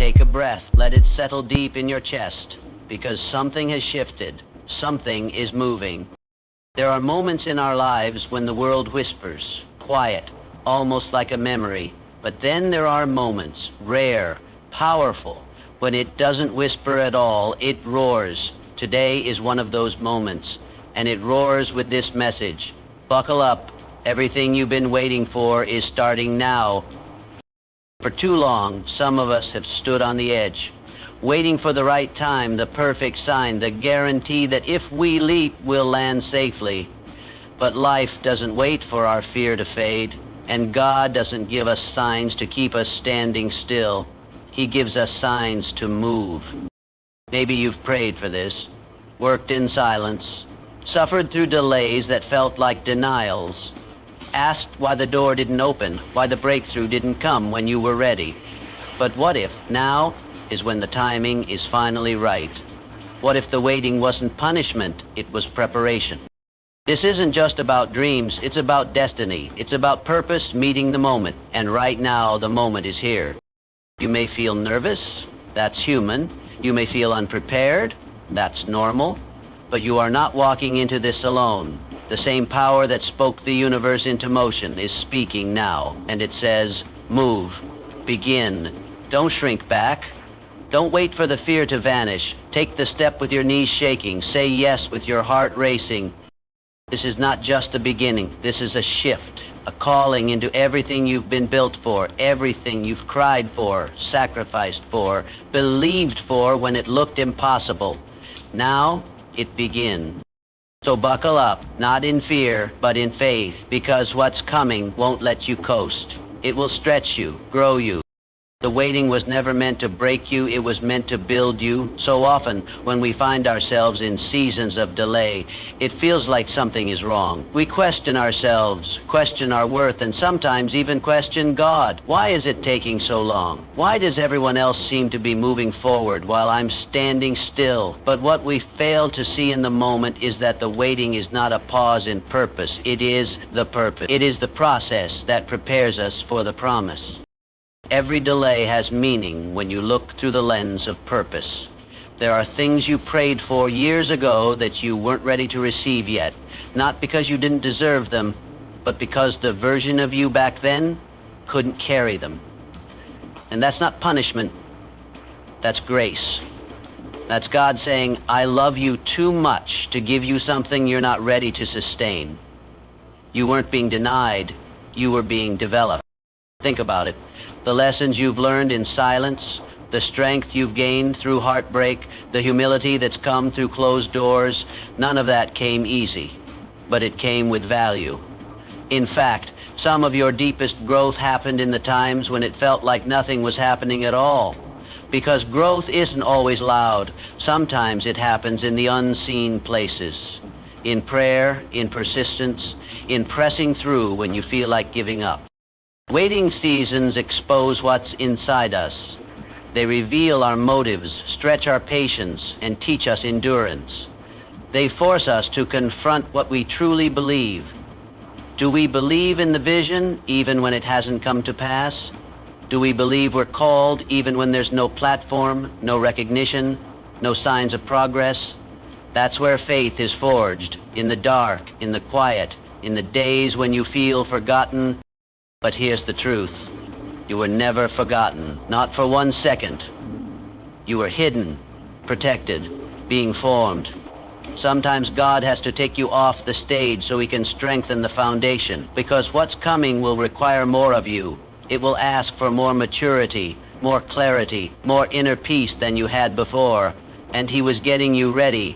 Take a breath. Let it settle deep in your chest, because something has shifted. Something is moving. There are moments in our lives when the world whispers, quiet, almost like a memory. But then there are moments, rare, powerful, when it doesn't whisper at all, it roars. Today is one of those moments, and it roars with this message. Buckle up. Everything you've been waiting for is starting now. For too long, some of us have stood on the edge, waiting for the right time, the perfect sign, the guarantee that if we leap, we'll land safely. But life doesn't wait for our fear to fade, and God doesn't give us signs to keep us standing still. He gives us signs to move. Maybe you've prayed for this, worked in silence, suffered through delays that felt like denials, asked why the door didn't open, why the breakthrough didn't come when you were ready. But what if now is when the timing is finally right? What if the waiting wasn't punishment, it was preparation? This isn't just about dreams, it's about destiny. It's about purpose meeting the moment, and right now the moment is here. You may feel nervous, that's human. You may feel unprepared, that's normal. But you are not walking into this alone. The same power that spoke the universe into motion is speaking now, and it says, move, begin. Don't shrink back. Don't wait for the fear to vanish. Take the step with your knees shaking. Say yes with your heart racing. This is not just a beginning. This is a shift, a calling into everything you've been built for, everything you've cried for, sacrificed for, believed for when it looked impossible. Now it begins. So buckle up, not in fear, but in faith, because what's coming won't let you coast. It will stretch you, grow you. The waiting was never meant to break you, it was meant to build you. So often, when we find ourselves in seasons of delay, it feels like something is wrong. We question ourselves, question our worth, and sometimes even question God. Why is it taking so long? Why does everyone else seem to be moving forward while I'm standing still? But what we fail to see in the moment is that the waiting is not a pause in purpose. It is the purpose. It is the process that prepares us for the promise. Every delay has meaning when you look through the lens of purpose. There are things you prayed for years ago that you weren't ready to receive yet, not because you didn't deserve them, but because the version of you back then couldn't carry them. And that's not punishment, that's grace. That's God saying, I love you too much to give you something you're not ready to sustain. You weren't being denied, you were being developed. Think about it. The lessons you've learned in silence, the strength you've gained through heartbreak, the humility that's come through closed doors, none of that came easy, but it came with value. In fact, some of your deepest growth happened in the times when it felt like nothing was happening at all. Because growth isn't always loud. Sometimes it happens in the unseen places. In prayer, in persistence, in pressing through when you feel like giving up. Waiting seasons expose what's inside us. They reveal our motives, stretch our patience, and teach us endurance. They force us to confront what we truly believe. Do we believe in the vision even when it hasn't come to pass? Do we believe we're called even when there's no platform, no recognition, no signs of progress? That's where faith is forged, in the dark, in the quiet, in the days when you feel forgotten. But here's the truth. You were never forgotten, not for 1 second. You were hidden, protected, being formed. Sometimes God has to take you off the stage so he can strengthen the foundation, because what's coming will require more of you. It will ask for more maturity, more clarity, more inner peace than you had before, and he was getting you ready.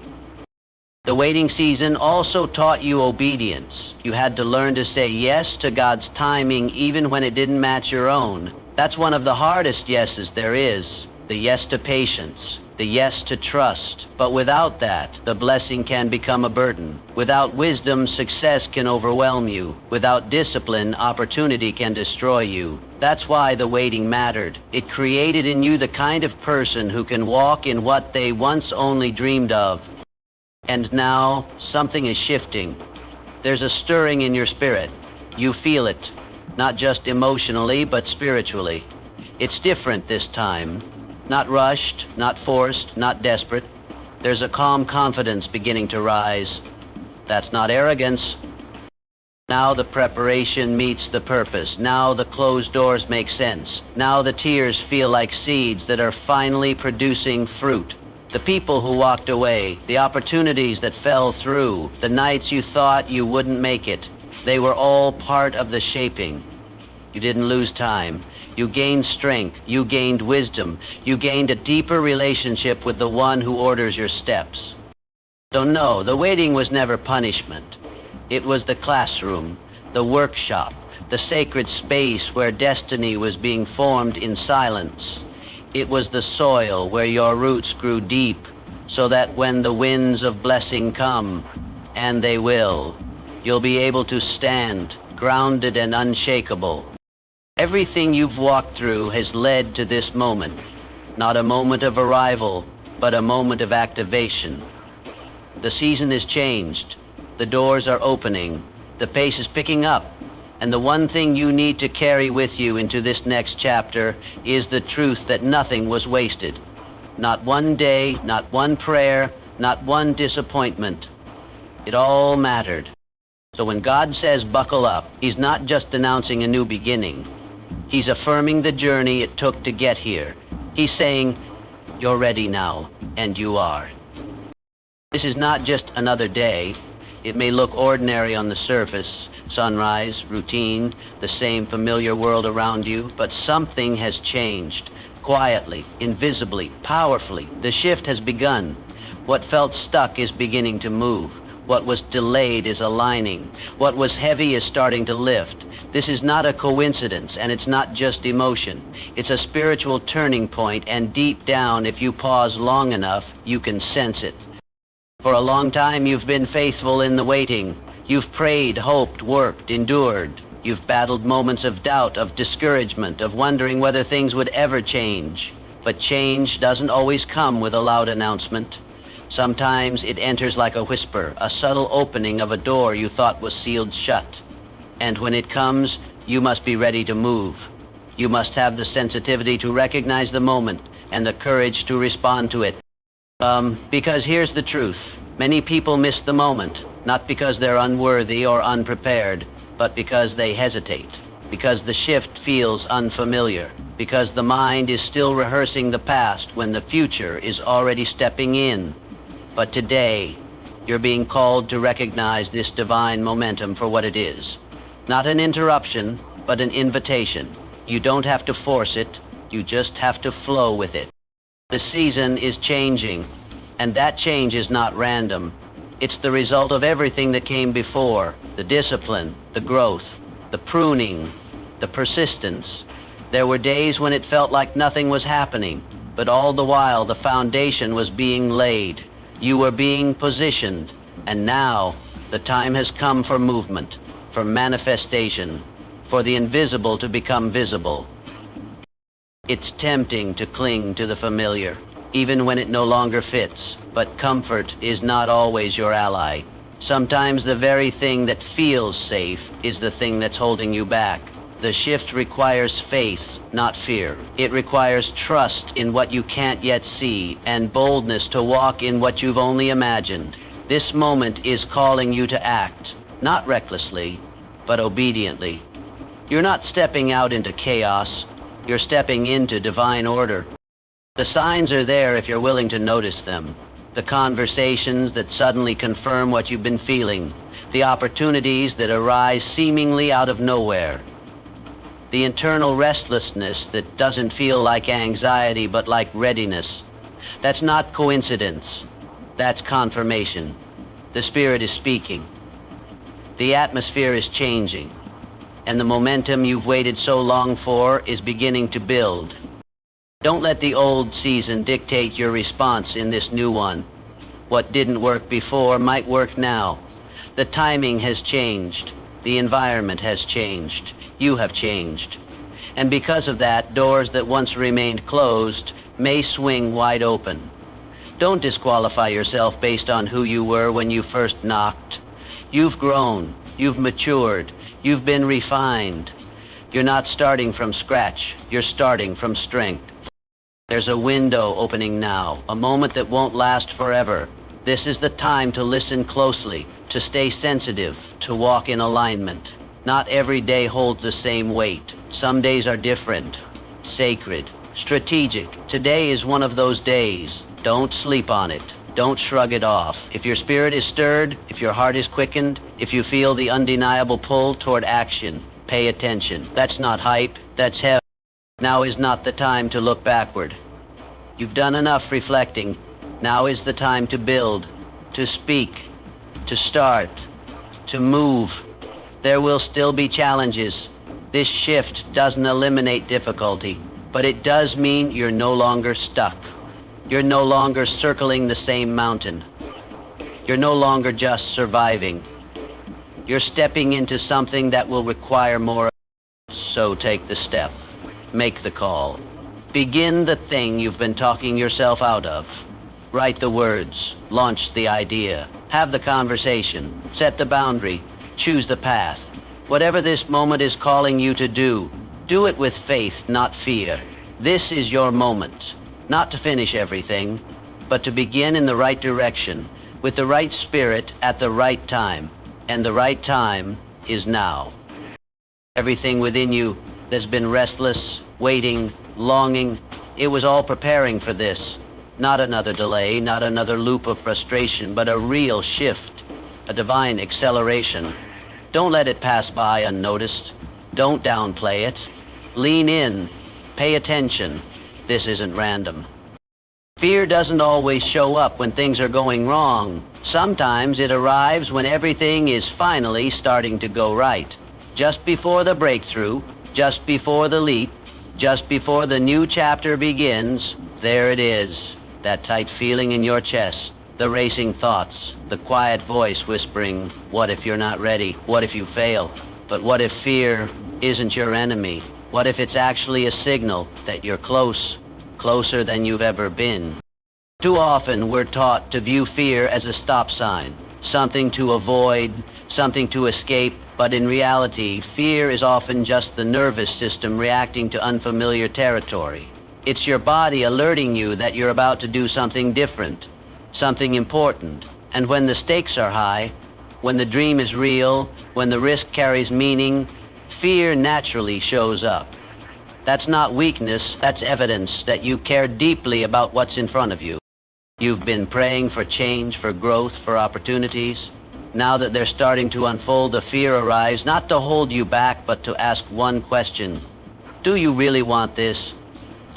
The waiting season also taught you obedience. You had to learn to say yes to God's timing even when it didn't match your own. That's one of the hardest yeses there is. The yes to patience, the yes to trust. But without that, the blessing can become a burden. Without wisdom, success can overwhelm you. Without discipline, opportunity can destroy you. That's why the waiting mattered. It created in you the kind of person who can walk in what they once only dreamed of. And now, something is shifting. There's a stirring in your spirit. You feel it, not just emotionally, but spiritually. It's different this time. Not rushed, not forced, not desperate. There's a calm confidence beginning to rise. That's not arrogance. Now the preparation meets the purpose. Now the closed doors make sense. Now the tears feel like seeds that are finally producing fruit. The people who walked away, the opportunities that fell through, the nights you thought you wouldn't make it, they were all part of the shaping. You didn't lose time. You gained strength. You gained wisdom. You gained a deeper relationship with the one who orders your steps. So no, the waiting was never punishment. It was the classroom, the workshop, the sacred space where destiny was being formed in silence. It was the soil where your roots grew deep, so that when the winds of blessing come, and they will, you'll be able to stand, grounded and unshakable. Everything you've walked through has led to this moment, not a moment of arrival, but a moment of activation. The season is changed. The doors are opening. The pace is picking up. And the one thing you need to carry with you into this next chapter is the truth that nothing was wasted. Not one day, not one prayer, not one disappointment. It all mattered. So when God says buckle up, He's not just announcing a new beginning. He's affirming the journey it took to get here. He's saying, you're ready now, and you are. This is not just another day. It may look ordinary on the surface, sunrise, routine, the same familiar world around you, but something has changed. Quietly, invisibly, powerfully, the shift has begun. What felt stuck is beginning to move. What was delayed is aligning. What was heavy is starting to lift. This is not a coincidence, and it's not just emotion. It's a spiritual turning point, and deep down, if you pause long enough, you can sense it. For a long time, you've been faithful in the waiting. You've prayed, hoped, worked, endured. You've battled moments of doubt, of discouragement, of wondering whether things would ever change. But change doesn't always come with a loud announcement. Sometimes it enters like a whisper, a subtle opening of a door you thought was sealed shut. And when it comes, you must be ready to move. You must have the sensitivity to recognize the moment and the courage to respond to it. Because here's the truth. Many people miss the moment, not because they're unworthy or unprepared, but because they hesitate, because the shift feels unfamiliar, because the mind is still rehearsing the past when the future is already stepping in. But today, you're being called to recognize this divine momentum for what it is. Not an interruption, but an invitation. You don't have to force it, you just have to flow with it. The season is changing, and that change is not random. It's the result of everything that came before, the discipline, the growth, the pruning, the persistence. There were days when it felt like nothing was happening, but all the while the foundation was being laid. You were being positioned, and now the time has come for movement, for manifestation, for the invisible to become visible. It's tempting to cling to the familiar, even when it no longer fits, but comfort is not always your ally. Sometimes the very thing that feels safe is the thing that's holding you back. The shift requires faith, not fear. It requires trust in what you can't yet see, and boldness to walk in what you've only imagined. This moment is calling you to act, not recklessly, but obediently. You're not stepping out into chaos. You're stepping into divine order. The signs are there if you're willing to notice them. The conversations that suddenly confirm what you've been feeling. The opportunities that arise seemingly out of nowhere. The internal restlessness that doesn't feel like anxiety but like readiness. That's not coincidence. That's confirmation. The Spirit is speaking. The atmosphere is changing. And the momentum you've waited so long for is beginning to build. Don't let the old season dictate your response in this new one. What didn't work before might work now. The timing has changed. The environment has changed. You have changed. And because of that, doors that once remained closed may swing wide open. Don't disqualify yourself based on who you were when you first knocked. You've grown. You've matured. You've been refined. You're not starting from scratch. You're starting from strength. There's a window opening now, a moment that won't last forever. This is the time to listen closely, to stay sensitive, to walk in alignment. Not every day holds the same weight. Some days are different, sacred, strategic. Today is one of those days. Don't sleep on it. Don't shrug it off. If your spirit is stirred, if your heart is quickened, if you feel the undeniable pull toward action, pay attention. That's not hype, that's heaven. Now is not the time to look backward. You've done enough reflecting. Now is the time to build, to speak, to start, to move. There will still be challenges. This shift doesn't eliminate difficulty, but it does mean you're no longer stuck. You're no longer circling the same mountain. You're no longer just surviving. You're stepping into something that will require more. So take the step. Make the call. Begin the thing you've been talking yourself out of. Write the words. Launch the idea. Have the conversation. Set the boundary. Choose the path. Whatever this moment is calling you to do, do it with faith, not fear. This is your moment. Not to finish everything, but to begin in the right direction, with the right spirit at the right time. And the right time is now. Everything within you that's been restless, waiting, longing, it was all preparing for this. Not another delay, not another loop of frustration, but a real shift, a divine acceleration. Don't let it pass by unnoticed. Don't downplay it. Lean in. Pay attention. This isn't random. Fear doesn't always show up when things are going wrong. Sometimes it arrives when everything is finally starting to go right. Just before the breakthrough, just before the leap, just before the new chapter begins, there it is. That tight feeling in your chest, the racing thoughts, the quiet voice whispering, what if you're not ready? What if you fail? But what if fear isn't your enemy? What if it's actually a signal that you're close, closer than you've ever been? Too often we're taught to view fear as a stop sign, something to avoid, something to escape, but in reality, fear is often just the nervous system reacting to unfamiliar territory. It's your body alerting you that you're about to do something different, something important. And when the stakes are high, when the dream is real, when the risk carries meaning, fear naturally shows up. That's not weakness, that's evidence that you care deeply about what's in front of you. You've been praying for change, for growth, for opportunities. Now that they're starting to unfold, the fear arrives, not to hold you back, but to ask one question. Do you really want this?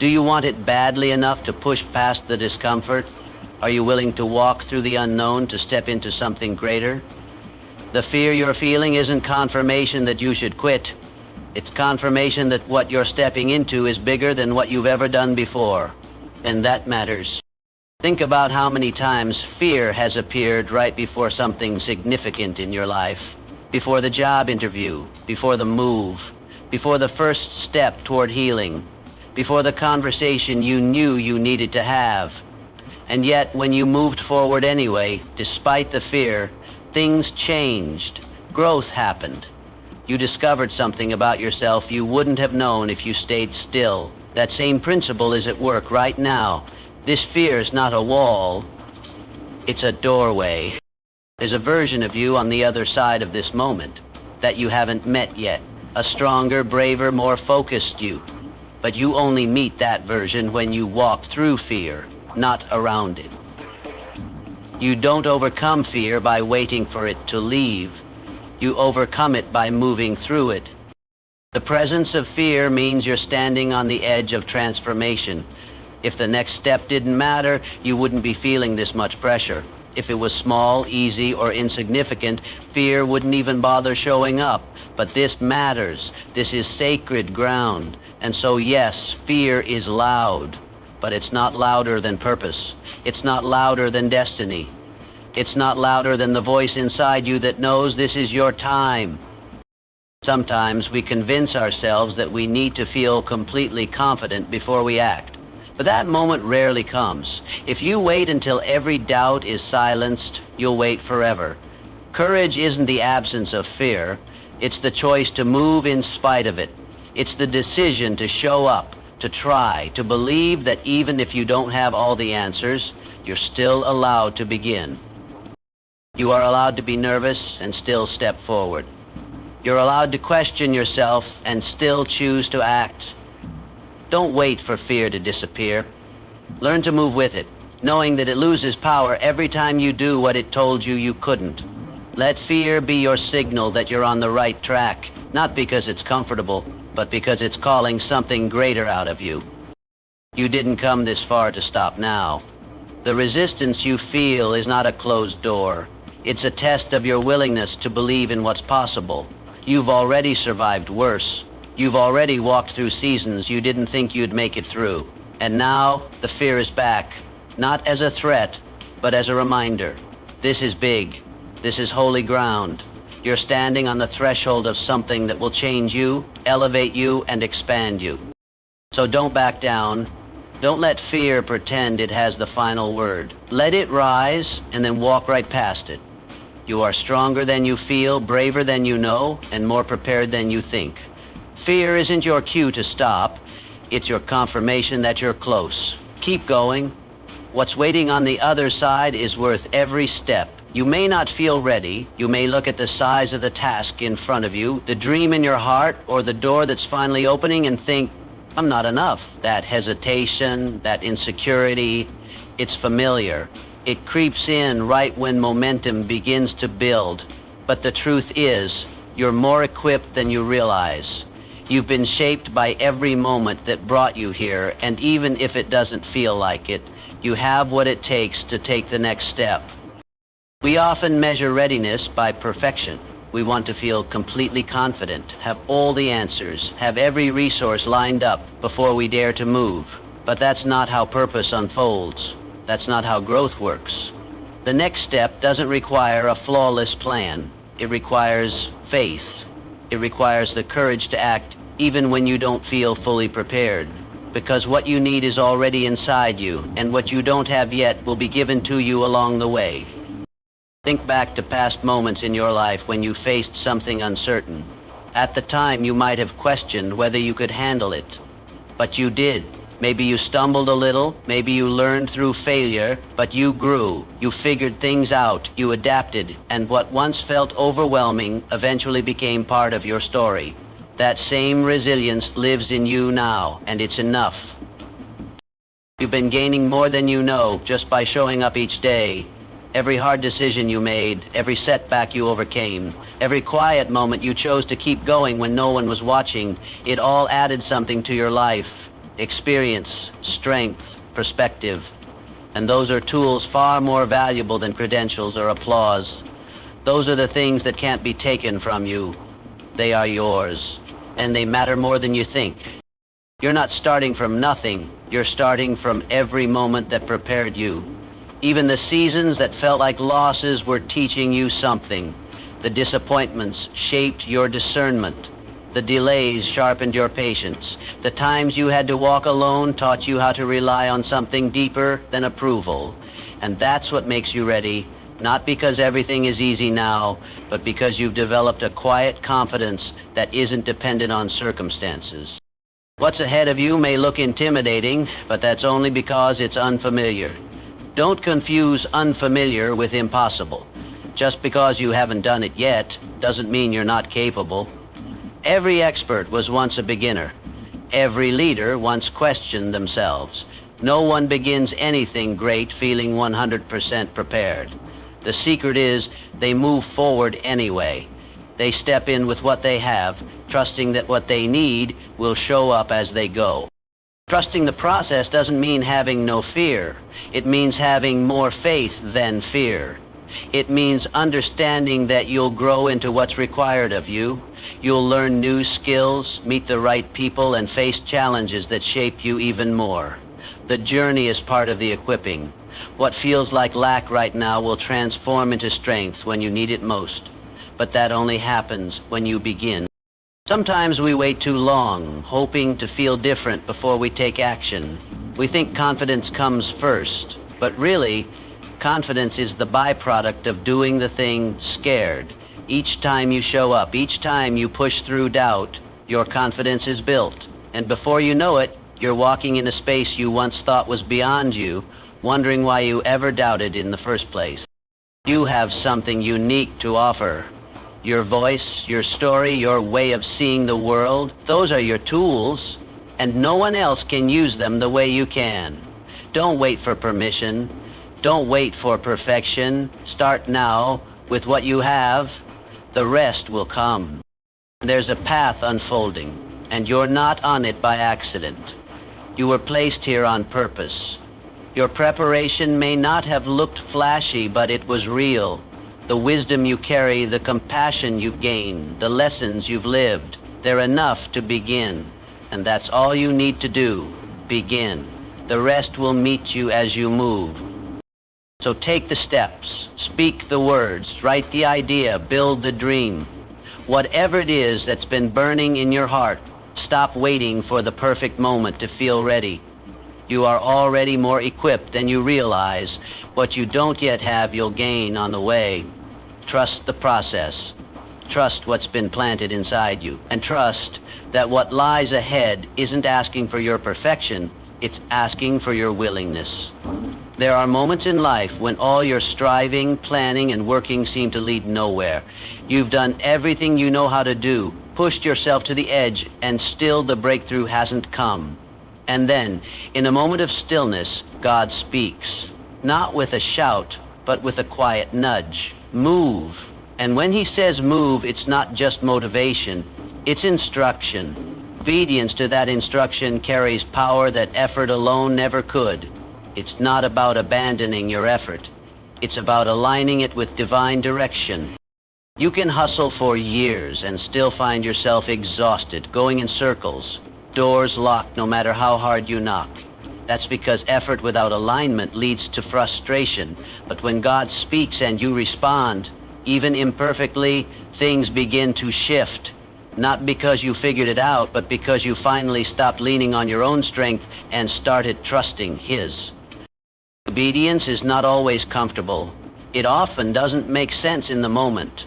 Do you want it badly enough to push past the discomfort? Are you willing to walk through the unknown to step into something greater? The fear you're feeling isn't confirmation that you should quit. It's confirmation that what you're stepping into is bigger than what you've ever done before. And that matters. Think about how many times fear has appeared right before something significant in your life. Before the job interview, before the move, before the first step toward healing, before the conversation you knew you needed to have. And yet, when you moved forward anyway, despite the fear, things changed. Growth happened. You discovered something about yourself you wouldn't have known if you stayed still. That same principle is at work right now. This fear is not a wall. It's a doorway. There's a version of you on the other side of this moment that you haven't met yet. A stronger, braver, more focused you. But you only meet that version when you walk through fear, not around it. You don't overcome fear by waiting for it to leave. You overcome it by moving through it. The presence of fear means you're standing on the edge of transformation. If the next step didn't matter, you wouldn't be feeling this much pressure. If it was small, easy, or insignificant, fear wouldn't even bother showing up. But this matters. This is sacred ground. And so yes, fear is loud, but it's not louder than purpose. It's not louder than destiny. It's not louder than the voice inside you that knows this is your time. Sometimes we convince ourselves that we need to feel completely confident before we act. But that moment rarely comes. If you wait until every doubt is silenced, you'll wait forever. Courage isn't the absence of fear. It's the choice to move in spite of it. It's the decision to show up, to try, to believe that even if you don't have all the answers, you're still allowed to begin. You are allowed to be nervous and still step forward. You're allowed to question yourself and still choose to act. Don't wait for fear to disappear. Learn to move with it, knowing that it loses power every time you do what it told you you couldn't. Let fear be your signal that you're on the right track, not because it's comfortable, but because it's calling something greater out of you. You didn't come this far to stop now. The resistance you feel is not a closed door. It's a test of your willingness to believe in what's possible. You've already survived worse. You've already walked through seasons you didn't think you'd make it through. And now, the fear is back, not as a threat, but as a reminder. This is big. This is holy ground. You're standing on the threshold of something that will change you, elevate you, and expand you. So don't back down. Don't let fear pretend it has the final word. Let it rise and then walk right past it. You are stronger than you feel, braver than you know, and more prepared than you think. Fear isn't your cue to stop. It's your confirmation that you're close. Keep going. What's waiting on the other side is worth every step. You may not feel ready. You may look at the size of the task in front of you, the dream in your heart, or the door that's finally opening and think, I'm not enough. That hesitation, that insecurity, it's familiar. It creeps in right when momentum begins to build. But the truth is, you're more equipped than you realize. You've been shaped by every moment that brought you here, and even if it doesn't feel like it, you have what it takes to take the next step. We often measure readiness by perfection. We want to feel completely confident, have all the answers, have every resource lined up before we dare to move. But that's not how purpose unfolds. That's not how growth works. The next step doesn't require a flawless plan. It requires faith. It requires the courage to act even when you don't feel fully prepared. Because what you need is already inside you, and what you don't have yet will be given to you along the way. Think back to past moments in your life when you faced something uncertain. At the time, you might have questioned whether you could handle it. But you did. Maybe you stumbled a little, maybe you learned through failure, but you grew. You figured things out, you adapted, and what once felt overwhelming eventually became part of your story. That same resilience lives in you now, and it's enough. You've been gaining more than you know just by showing up each day. Every hard decision you made, every setback you overcame, every quiet moment you chose to keep going when no one was watching, it all added something to your life. Experience, strength, perspective. And those are tools far more valuable than credentials or applause. Those are the things that can't be taken from you. They are yours, and they matter more than you think. You're not starting from nothing. You're starting from every moment that prepared you. Even the seasons that felt like losses were teaching you something. The disappointments shaped your discernment. The delays sharpened your patience. The times you had to walk alone taught you how to rely on something deeper than approval. And that's what makes you ready, not because everything is easy now, but because you've developed a quiet confidence that isn't dependent on circumstances. What's ahead of you may look intimidating, but that's only because it's unfamiliar. Don't confuse unfamiliar with impossible. Just because you haven't done it yet doesn't mean you're not capable. Every expert was once a beginner. Every leader once questioned themselves. No one begins anything great feeling 100% prepared. The secret is they move forward anyway. They step in with what they have, trusting that what they need will show up as they go. Trusting the process doesn't mean having no fear. It means having more faith than fear. It means understanding that you'll grow into what's required of you. You'll learn new skills, meet the right people, and face challenges that shape you even more. The journey is part of the equipping. What feels like lack right now will transform into strength when you need it most. But that only happens when you begin. Sometimes we wait too long, hoping to feel different before we take action. We think confidence comes first, but really, confidence is the byproduct of doing the thing scared. Each time you show up, each time you push through doubt, your confidence is built. And before you know it, You're walking in a space you once thought was beyond you, wondering why you ever doubted in the first place. You have something unique to offer. Your voice, your story, your way of seeing the world, those are your tools, and no one else can use them the way you can. Don't wait for permission. Don't wait for perfection. Start now with what you have. The rest will come. There's a path unfolding, and you're not on it by accident. You were placed here on purpose. Your preparation may not have looked flashy, but it was real. The wisdom you carry, the compassion you've gained, the lessons you've lived, they're enough to begin. And that's all you need to do. Begin. The rest will meet you as you move. So take the steps, speak the words, write the idea, build the dream. Whatever it is that's been burning in your heart, stop waiting for the perfect moment to feel ready. You are already more equipped than you realize. What you don't yet have, you'll gain on the way. Trust the process. Trust what's been planted inside you. And trust that what lies ahead isn't asking for your perfection, it's asking for your willingness. There are moments in life when all your striving, planning, and working seem to lead nowhere. You've done everything you know how to do, pushed yourself to the edge, and still the breakthrough hasn't come. And then, in a moment of stillness, God speaks. Not with a shout, but with a quiet nudge. Move. And when he says move, it's not just motivation, it's instruction. Obedience to that instruction carries power that effort alone never could. It's not about abandoning your effort. It's about aligning it with divine direction. You can hustle for years and still find yourself exhausted, going in circles, doors locked no matter how hard you knock. That's because effort without alignment leads to frustration. But when God speaks and you respond, even imperfectly, things begin to shift. Not because you figured it out, but because you finally stopped leaning on your own strength and started trusting His. Obedience is not always comfortable. It often doesn't make sense in the moment.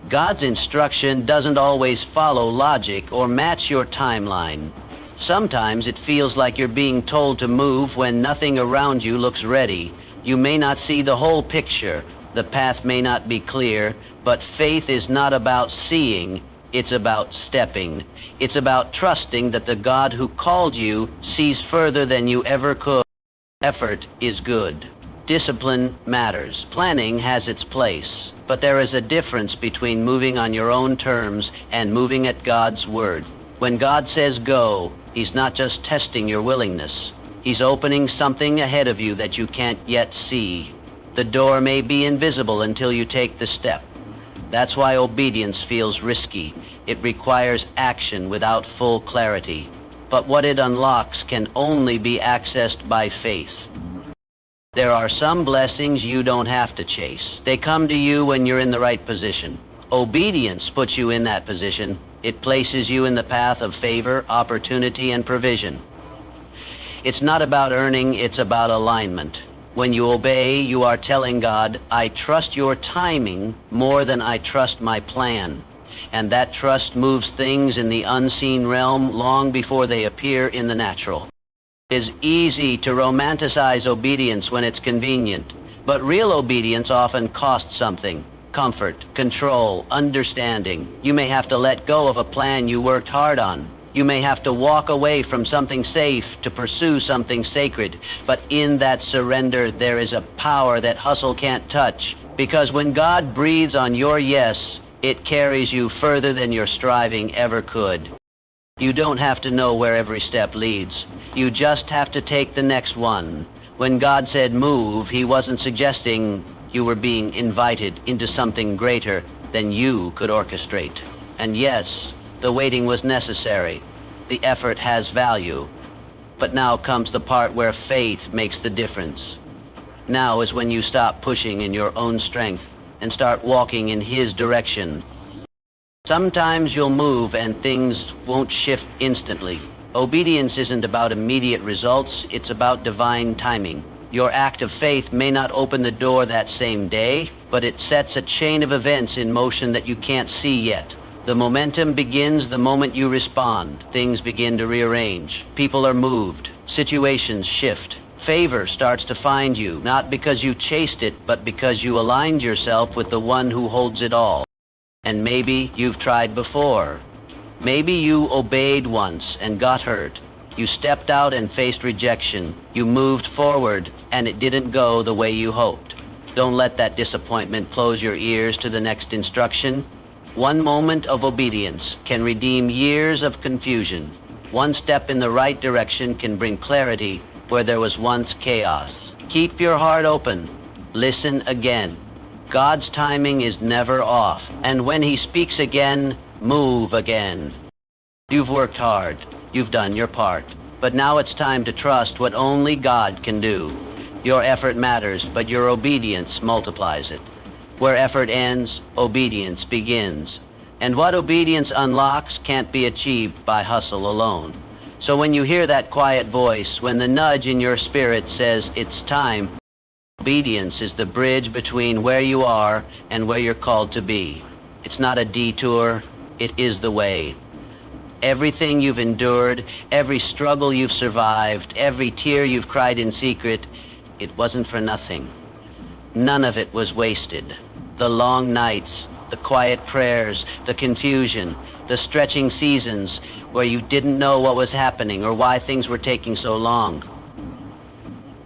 God's instruction doesn't always follow logic or match your timeline. Sometimes it feels like you're being told to move when nothing around you looks ready. You may not see the whole picture. The path may not be clear, but faith is not about seeing. It's about stepping. It's about trusting that the God who called you sees further than you ever could. Effort is good. Discipline matters. Planning has its place. But there is a difference between moving on your own terms and moving at God's word. When God says go, He's not just testing your willingness. He's opening something ahead of you that you can't yet see. The door may be invisible until you take the step. That's why obedience feels risky. It requires action without full clarity. But what it unlocks can only be accessed by faith. There are some blessings you don't have to chase. They come to you when you're in the right position. Obedience puts you in that position. It places you in the path of favor, opportunity, and provision. It's not about earning, it's about alignment. When you obey, you are telling God, I trust your timing more than I trust my plan. And that trust moves things in the unseen realm long before they appear in the natural. It is easy to romanticize obedience when it's convenient, but real obedience often costs something. Comfort, control, understanding. You may have to let go of a plan you worked hard on. You may have to walk away from something safe to pursue something sacred. But in that surrender, there is a power that hustle can't touch. Because when God breathes on your yes, it carries you further than your striving ever could. You don't have to know where every step leads. You just have to take the next one. When God said move, He wasn't suggesting you were being invited into something greater than you could orchestrate. And yes, the waiting was necessary. The effort has value. But now comes the part where faith makes the difference. Now is when you stop pushing in your own strength and start walking in His direction. Sometimes you'll move and things won't shift instantly. Obedience isn't about immediate results, it's about divine timing. Your act of faith may not open the door that same day, but it sets a chain of events in motion that you can't see yet. The momentum begins the moment you respond. Things begin to rearrange. People are moved. Situations shift. Favor starts to find you, not because you chased it, but because you aligned yourself with the one who holds it all. And maybe you've tried before. Maybe you obeyed once and got hurt. You stepped out and faced rejection. You moved forward, and it didn't go the way you hoped. Don't let that disappointment close your ears to the next instruction. One moment of obedience can redeem years of confusion. One step in the right direction can bring clarity where there was once chaos. Keep your heart open. Listen again. God's timing is never off. And when he speaks again, move again. You've worked hard. You've done your part. But now it's time to trust what only God can do. Your effort matters, but your obedience multiplies it. Where effort ends, obedience begins. And what obedience unlocks can't be achieved by hustle alone. So when you hear that quiet voice, when the nudge in your spirit says it's time, obedience is the bridge between where you are and where you're called to be. It's not a detour, it is the way. Everything you've endured, every struggle you've survived, every tear you've cried in secret, it wasn't for nothing. None of it was wasted. The long nights, the quiet prayers, the confusion, the stretching seasons where you didn't know what was happening or why things were taking so long.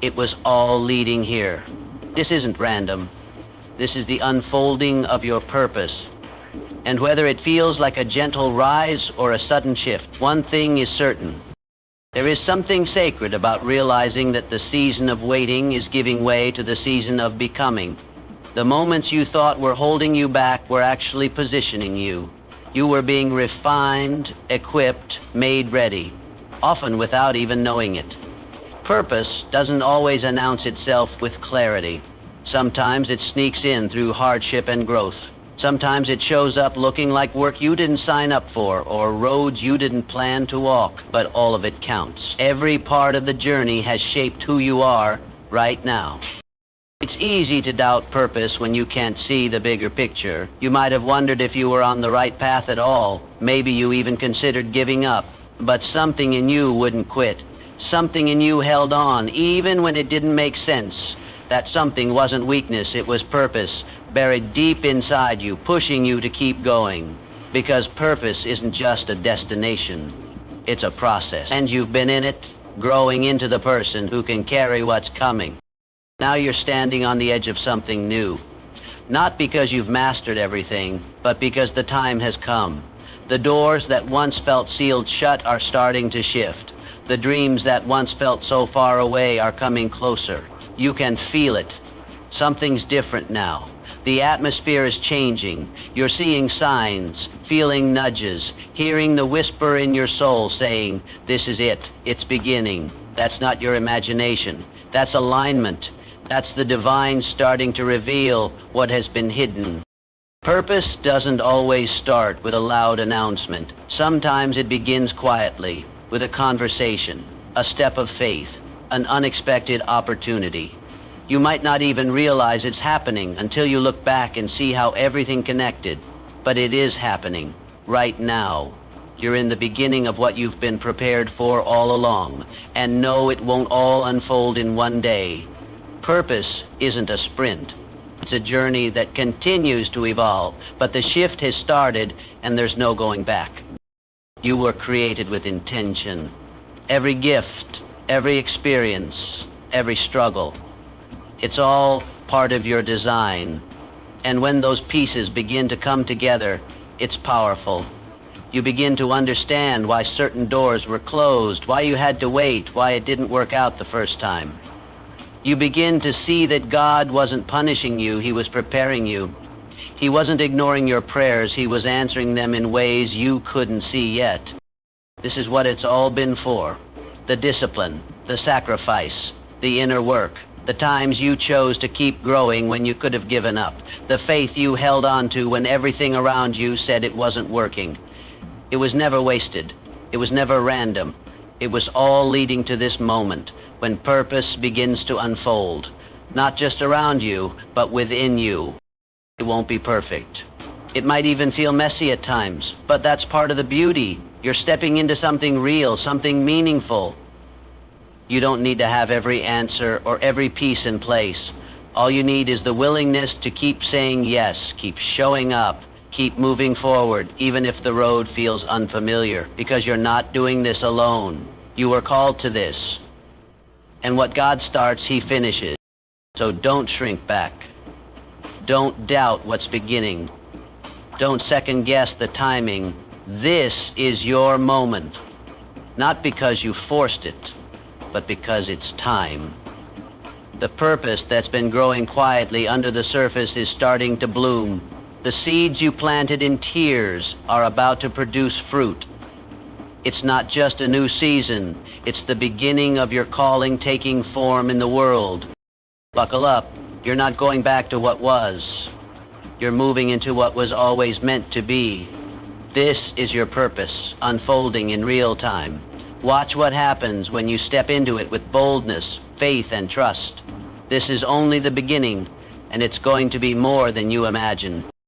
It was all leading here. This isn't random. This is the unfolding of your purpose. And whether it feels like a gentle rise or a sudden shift, one thing is certain. There is something sacred about realizing that the season of waiting is giving way to the season of becoming. The moments you thought were holding you back were actually positioning you. You were being refined, equipped, made ready, often without even knowing it. Purpose doesn't always announce itself with clarity. Sometimes it sneaks in through hardship and growth. Sometimes it shows up looking like work you didn't sign up for or roads you didn't plan to walk, but all of it counts. Every part of the journey has shaped who you are right now. It's easy to doubt purpose when you can't see the bigger picture. You might have wondered if you were on the right path at all. Maybe you even considered giving up. But something in you wouldn't quit. Something in you held on, even when it didn't make sense. That something wasn't weakness, it was purpose, buried deep inside you, pushing you to keep going. Because purpose isn't just a destination. It's a process. And you've been in it, growing into the person who can carry what's coming. Now you're standing on the edge of something new. Not because you've mastered everything, but because the time has come. The doors that once felt sealed shut are starting to shift. The dreams that once felt so far away are coming closer. You can feel it. Something's different now. The atmosphere is changing. You're seeing signs, feeling nudges, hearing the whisper in your soul saying, "This is it. It's beginning." That's not your imagination. That's alignment. That's the divine starting to reveal what has been hidden. Purpose doesn't always start with a loud announcement. Sometimes it begins quietly, with a conversation, a step of faith, an unexpected opportunity. You might not even realize it's happening until you look back and see how everything connected. But it is happening, right now. You're in the beginning of what you've been prepared for all along. And no, it won't all unfold in one day. Purpose isn't a sprint. It's a journey that continues to evolve, but the shift has started and there's no going back. You were created with intention. Every gift, every experience, every struggle. It's all part of your design. And when those pieces begin to come together, it's powerful. You begin to understand why certain doors were closed, why you had to wait, why it didn't work out the first time. You begin to see that God wasn't punishing you, he was preparing you. He wasn't ignoring your prayers, he was answering them in ways you couldn't see yet. This is what it's all been for. The discipline, the sacrifice, the inner work, the times you chose to keep growing when you could have given up, the faith you held on to when everything around you said it wasn't working. It was never wasted. It was never random. It was all leading to this moment, when purpose begins to unfold, not just around you, but within you. It won't be perfect. It might even feel messy at times, but that's part of the beauty. You're stepping into something real, something meaningful. You don't need to have every answer or every piece in place. All you need is the willingness to keep saying yes, keep showing up, keep moving forward, even if the road feels unfamiliar, because you're not doing this alone. You were called to this. And what God starts, He finishes. So don't shrink back. Don't doubt what's beginning. Don't second guess the timing. This is your moment. Not because you forced it, but because it's time. The purpose that's been growing quietly under the surface is starting to bloom. The seeds you planted in tears are about to produce fruit. It's not just a new season. It's the beginning of your calling taking form in the world. Buckle up. You're not going back to what was. You're moving into what was always meant to be. This is your purpose, unfolding in real time. Watch what happens when you step into it with boldness, faith, and trust. This is only the beginning, and it's going to be more than you imagine.